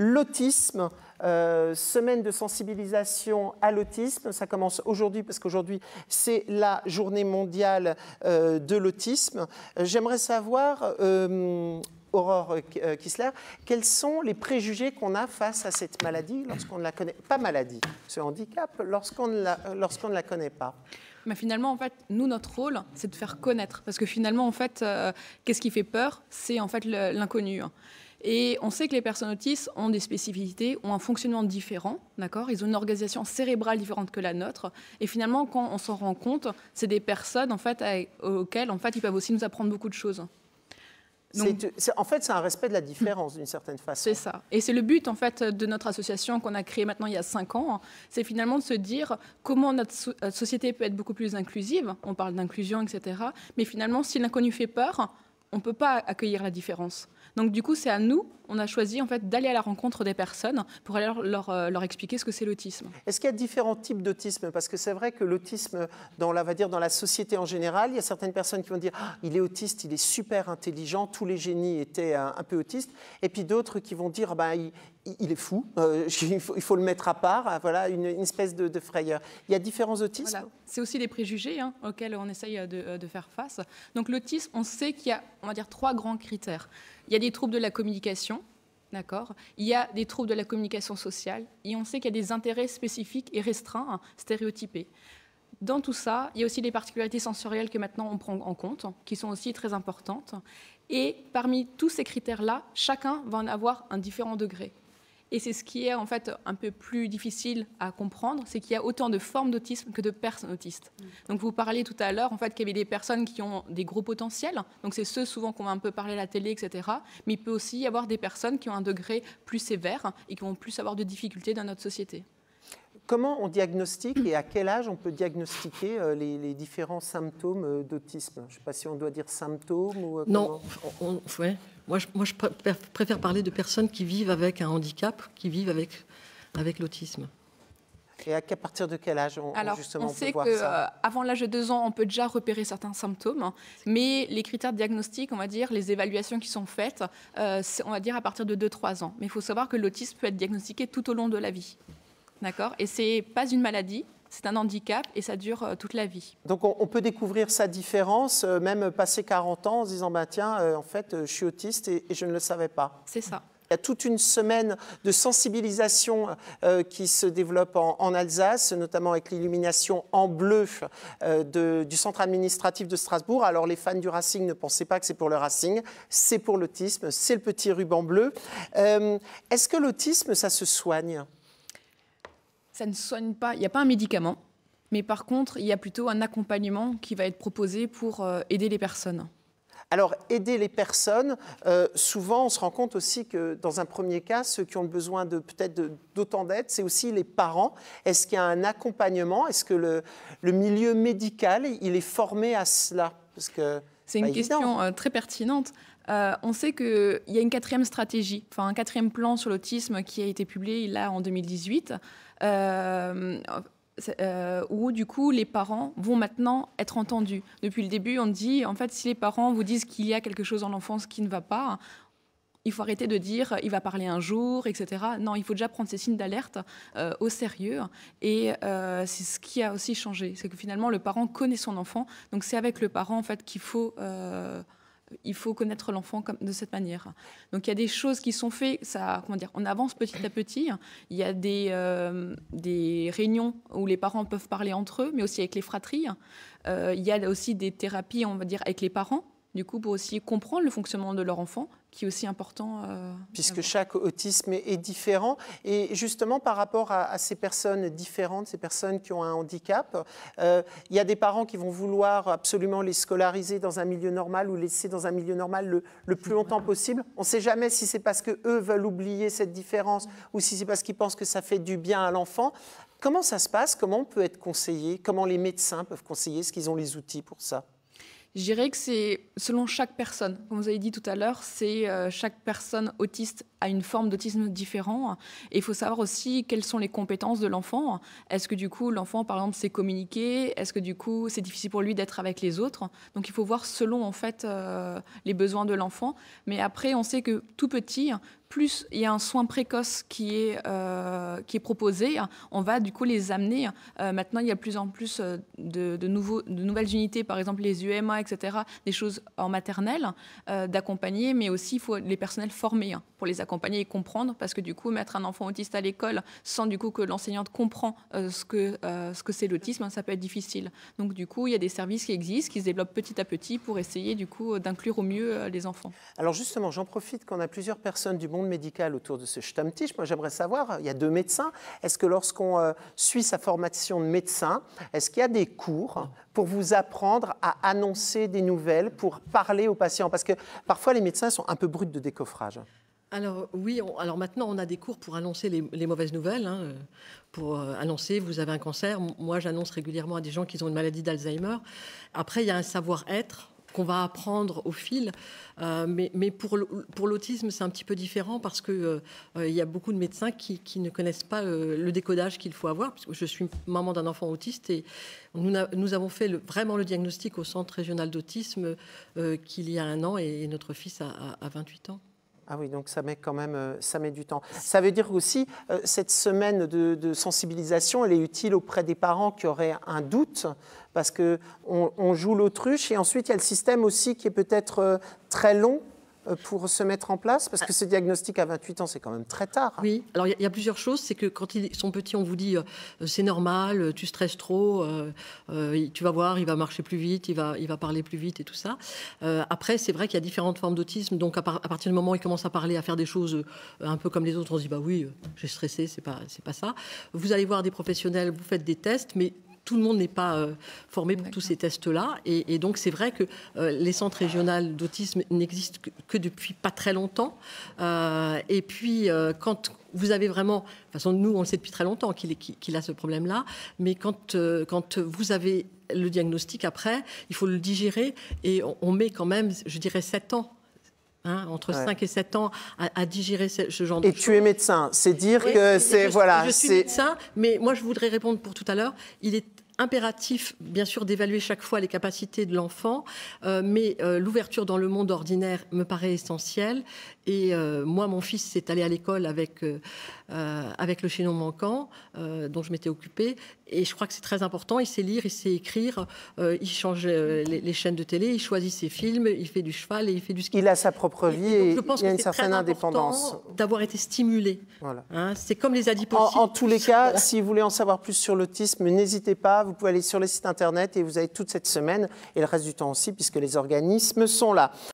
L'autisme, semaine de sensibilisation à l'autisme, ça commence aujourd'hui parce qu'aujourd'hui c'est la journée mondiale de l'autisme. J'aimerais savoir, Aurore Kissler, quels sont les préjugés qu'on a face à cette maladie lorsqu'on ne la connaît pas, maladie, ce handicap, lorsqu'on ne la connaît pas? Mais finalement, en fait, nous, notre rôle, c'est de faire connaître. Parce que finalement, en fait, qu'est-ce qui fait peur? C'est en fait l'inconnu. Et on sait que les personnes autistes ont des spécificités, ont un fonctionnement différent, d'accord? Ils ont une organisation cérébrale différente que la nôtre. Et finalement, quand on s'en rend compte, c'est des personnes, en fait, auxquelles, en fait, ils peuvent aussi nous apprendre beaucoup de choses. Donc, en fait, c'est un respect de la différence, d'une certaine façon. C'est ça. Et c'est le but, en fait, de notre association qu'on a créée maintenant il y a 5 ans. C'est finalement de se dire comment notre société peut être beaucoup plus inclusive. On parle d'inclusion, etc. Mais finalement, si l'inconnu fait peur, on ne peut pas accueillir la différence. Donc, du coup, c'est à nous, on a choisi en fait, d'aller à la rencontre des personnes pour aller leur expliquer ce que c'est l'autisme. Est-ce qu'il y a différents types d'autisme? Parce que c'est vrai que l'autisme, dans la société en général, il y a certaines personnes qui vont dire « il est autiste, il est super intelligent, tous les génies étaient un peu autistes ». Et puis d'autres qui vont dire il est fou, il faut le mettre à part, voilà, une espèce de frayeur. Il y a différents autismes. Voilà. C'est aussi des préjugés auxquels on essaye de faire face. Donc l'autisme, on sait qu'il y a, on va dire, 3 grands critères. Il y a des troubles de la communication, d'accord. Il y a des troubles de la communication sociale, et on sait qu'il y a des intérêts spécifiques et restreints, stéréotypés. Dans tout ça, il y a aussi des particularités sensorielles que maintenant on prend en compte, qui sont aussi très importantes. Et parmi tous ces critères-là, chacun va en avoir un différent degré. Et c'est ce qui est en fait un peu plus difficile à comprendre, c'est qu'il y a autant de formes d'autisme que de personnes autistes. Donc vous parliez tout à l'heure en fait qu'il y avait des personnes qui ont des gros potentiels, donc c'est ceux souvent qu'on va un peu parler à la télé, etc. Mais il peut aussi y avoir des personnes qui ont un degré plus sévère et qui vont plus avoir de difficultés dans notre société. Comment on diagnostique et à quel âge on peut diagnostiquer les différents symptômes d'autisme? Je ne sais pas si on doit dire symptômes ou... Non, ouais. Moi, je préfère parler de personnes qui vivent avec un handicap, qui vivent avec l'autisme. Et à partir de quel âge on sait qu'avant l'âge de 2 ans, on peut déjà repérer certains symptômes, mais les critères diagnostiques, on va dire, les évaluations qui sont faites, on va dire à partir de 2-3 ans. Mais il faut savoir que l'autisme peut être diagnostiqué tout au long de la vie. D'accord? Et ce n'est pas une maladie, c'est un handicap et ça dure toute la vie. Donc on peut découvrir sa différence, même passé 40 ans, en se disant tiens, en fait, je suis autiste et je ne le savais pas. C'est ça. Il y a toute une semaine de sensibilisation qui se développe en Alsace, notamment avec l'illumination en bleu du centre administratif de Strasbourg. Alors les fans du Racing, ne pensez pas que c'est pour le Racing, c'est pour l'autisme, c'est le petit ruban bleu. Est-ce que l'autisme, ça se soigne ? Ça ne soigne pas, il n'y a pas un médicament, mais par contre, il y a plutôt un accompagnement qui va être proposé pour aider les personnes. Alors, aider les personnes, souvent, on se rend compte aussi que, dans un premier cas, ceux qui ont besoin peut-être d'autant d'aide, c'est aussi les parents. Est-ce qu'il y a un accompagnement? Est-ce que le milieu médical, il est formé à cela? C'est une question très pertinente. On sait qu'il y a une 4e stratégie, enfin un 4e plan sur l'autisme qui a été publié là en 2018, où du coup les parents vont maintenant être entendus. Depuis le début, on dit en fait si les parents vous disent qu'il y a quelque chose dans l'enfance qui ne va pas, il faut arrêter de dire il va parler un jour, etc. Non, il faut déjà prendre ces signes d'alerte au sérieux. Et c'est ce qui a aussi changé, c'est que finalement le parent connaît son enfant, donc c'est avec le parent en fait qu'il faut il faut connaître l'enfant de cette manière. Donc il y a des choses qui sont faites, on avance petit à petit. Il y a des réunions où les parents peuvent parler entre eux, mais aussi avec les fratries. Il y a aussi des thérapies, on va dire, avec les parents, du coup, pour aussi comprendre le fonctionnement de leur enfant, qui est aussi important. Puisque chaque autisme est différent. Et justement, par rapport à ces personnes différentes, ces personnes qui ont un handicap, il y a des parents qui vont vouloir absolument les scolariser dans un milieu normal ou les laisser dans un milieu normal le plus longtemps possible. On ne sait jamais si c'est parce qu'eux veulent oublier cette différence ou si c'est parce qu'ils pensent que ça fait du bien à l'enfant. Comment ça se passe? Comment on peut être conseillé? Comment les médecins peuvent conseiller? Est-ce qu'ils ont les outils pour ça? Je dirais que c'est selon chaque personne. Comme vous avez dit tout à l'heure, chaque personne autiste a une forme d'autisme différente. Et il faut savoir aussi quelles sont les compétences de l'enfant. Est-ce que du coup, l'enfant, par exemple, sait communiquer? Est-ce que du coup, c'est difficile pour lui d'être avec les autres? Donc il faut voir selon en fait les besoins de l'enfant. Mais après, on sait que tout petit, plus il y a un soin précoce qui est proposé, on va du coup les amener. Maintenant, il y a de plus en plus de nouvelles unités, par exemple les UMA, etc., des choses en maternelle, d'accompagner, mais aussi il faut les personnels formés pour les accompagner et comprendre, parce que du coup, mettre un enfant autiste à l'école sans du coup que l'enseignante comprend ce que c'est l'autisme, ça peut être difficile. Donc du coup, il y a des services qui existent, qui se développent petit à petit pour essayer du coup d'inclure au mieux les enfants. Alors justement, j'en profite qu'on a plusieurs personnes du monde médical autour de ce Stammtisch. Moi, j'aimerais savoir, il y a 2 médecins. Est-ce que lorsqu'on suit sa formation de médecin, est-ce qu'il y a des cours pour vous apprendre à annoncer des nouvelles, pour parler aux patients? Parce que parfois, les médecins sont un peu bruts de décoffrage. Alors oui, alors maintenant on a des cours pour annoncer les mauvaises nouvelles, pour annoncer vous avez un cancer. Moi j'annonce régulièrement à des gens qui ont une maladie d'Alzheimer. Après il y a un savoir-être qu'on va apprendre au fil, mais pour l'autisme c'est un petit peu différent parce que il y a beaucoup de médecins qui ne connaissent pas le décodage qu'il faut avoir. Parce que je suis maman d'un enfant autiste et nous avons fait vraiment le diagnostic au centre régional d'autisme qu'il y a 1 an et notre fils a 28 ans. Ah oui, donc ça met quand même ça met du temps. Ça veut dire aussi, cette semaine de sensibilisation, elle est utile auprès des parents qui auraient un doute, parce qu'on joue l'autruche, et ensuite il y a le système aussi qui est peut-être très long pour se mettre en place, parce que ce diagnostic à 28 ans, c'est quand même très tard. Oui, alors il y a plusieurs choses. C'est que quand ils sont petits, on vous dit c'est normal, tu stresses trop, tu vas voir, il va marcher plus vite, il va parler plus vite et tout ça. Après, c'est vrai qu'il y a différentes formes d'autisme. Donc à partir du moment où il commence à parler, à faire des choses un peu comme les autres, on se dit bah oui, j'ai stressé, c'est pas ça. Vous allez voir des professionnels, vous faites des tests, mais tout le monde n'est pas formé pour tous ces tests-là. Et donc, c'est vrai que les centres régionaux d'autisme n'existent que depuis pas très longtemps. Et puis, quand vous avez vraiment... De toute façon, nous, on le sait depuis très longtemps qu'il a ce problème-là. Mais quand vous avez le diagnostic après, il faut le digérer. Et on met quand même, je dirais, 7 ans. Entre 5 et 7 ans à digérer ce genre de choses. Et tu es médecin, c'est dire que c'est... Voilà, je suis médecin, mais moi je voudrais répondre pour tout à l'heure. Il est impératif, bien sûr, d'évaluer chaque fois les capacités de l'enfant, mais l'ouverture dans le monde ordinaire me paraît essentielle. Et moi, mon fils s'est allé à l'école avec le chaînon manquant, dont je m'étais occupée. Et je crois que c'est très important. Il sait lire, il sait écrire, il change les chaînes de télé, il choisit ses films, il fait du cheval et il fait du ski. Il a sa propre vie et je pense il y a une que certaine indépendance. D'avoir été stimulé. Voilà. C'est comme les adipocytes. En tous les cas, si vous voulez en savoir plus sur l'autisme, n'hésitez pas. Vous pouvez aller sur les sites internet et vous avez toute cette semaine et le reste du temps aussi, puisque les organismes sont là.